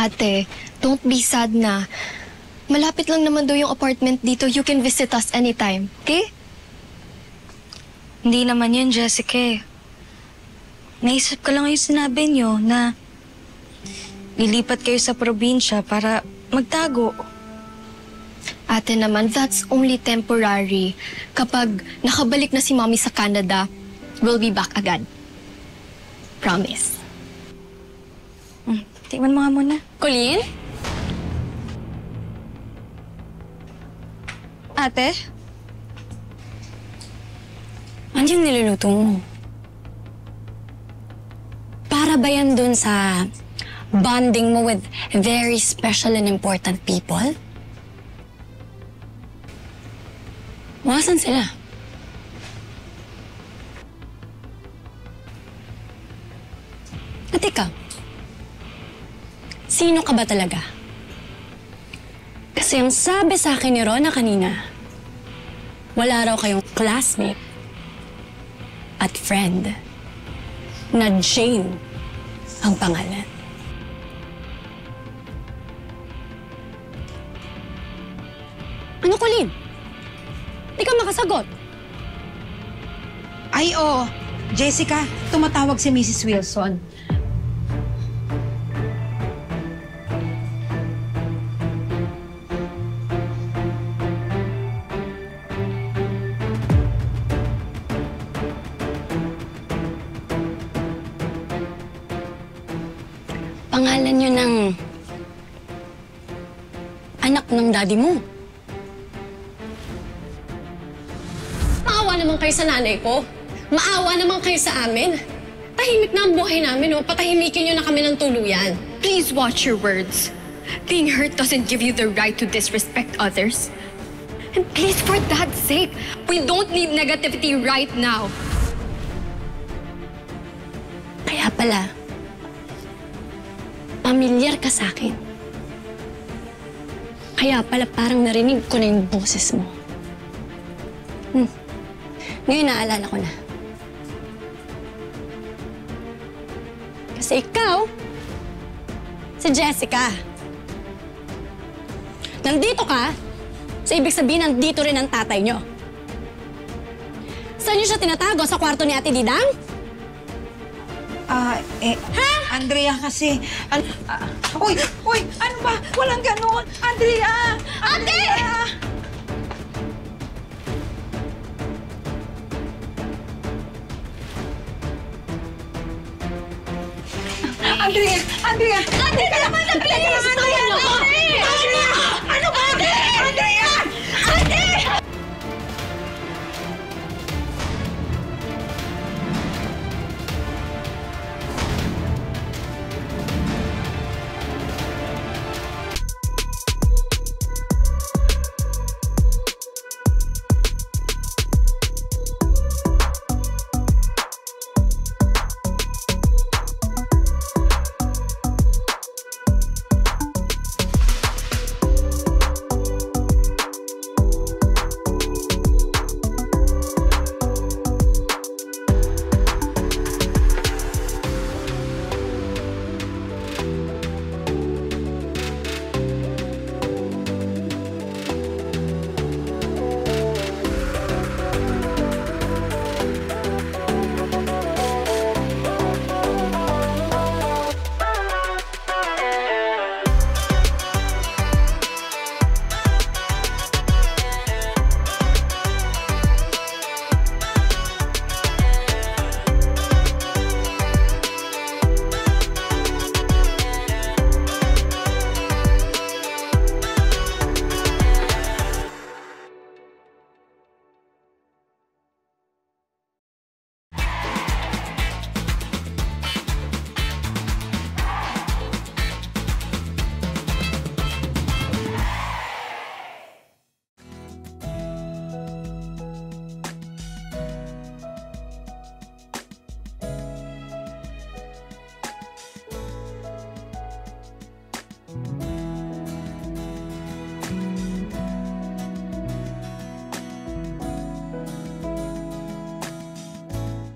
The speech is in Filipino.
Ate, don't be sad na. Malapit lang naman daw yung apartment dito. You can visit us anytime, okay? Hindi naman yun, Jessica. Naisip ko lang yung sinabi niyo na lilipat kayo sa probinsya para magtago. Ate naman, that's only temporary. Kapag nakabalik na si Mommy sa Canada, we'll be back agad. Promise. Tingnan mo nga muna. Colleen? Ate? Ano yung niluluto mo? Para ba yan dun sa bonding mo with very special and important people? Masan sila? At ikaw, sino ka ba talaga? Kasi ang sabi sa akin ni Rona kanina, wala raw kayong classmate at friend na Jane ang pangalan. Ano, Colleen? Di ka makasagot. Ay, oo. Jessica, tumatawag si Mrs. Wilson. Pangalan yun ng anak ng daddy mo. Maawa naman kayo sa nanay ko. Maawa naman kayo sa amin. Tahimik na ang buhay namin, oh. Patahimikin niyo na kami ng tuluyan. Please watch your words. Being hurt doesn't give you the right to disrespect others. And please, for Dad's sake, we don't need negativity right now. Kaya pala, pamilyar ka sa akin. Kaya pala parang narinig ko na yung boses mo. Ngayon naalala ko na. Kasi ikaw, si Jessica. Nandito ka, so ibig sabihin nandito rin ang tatay nyo. Saan nyo siya tinatago? Sa kwarto ni Ate Didang? Andrea kasi... Uy! Ano ba? Walang ganon! Andrea! Ate! Andrea! Ate ka naman na please! Ano ba?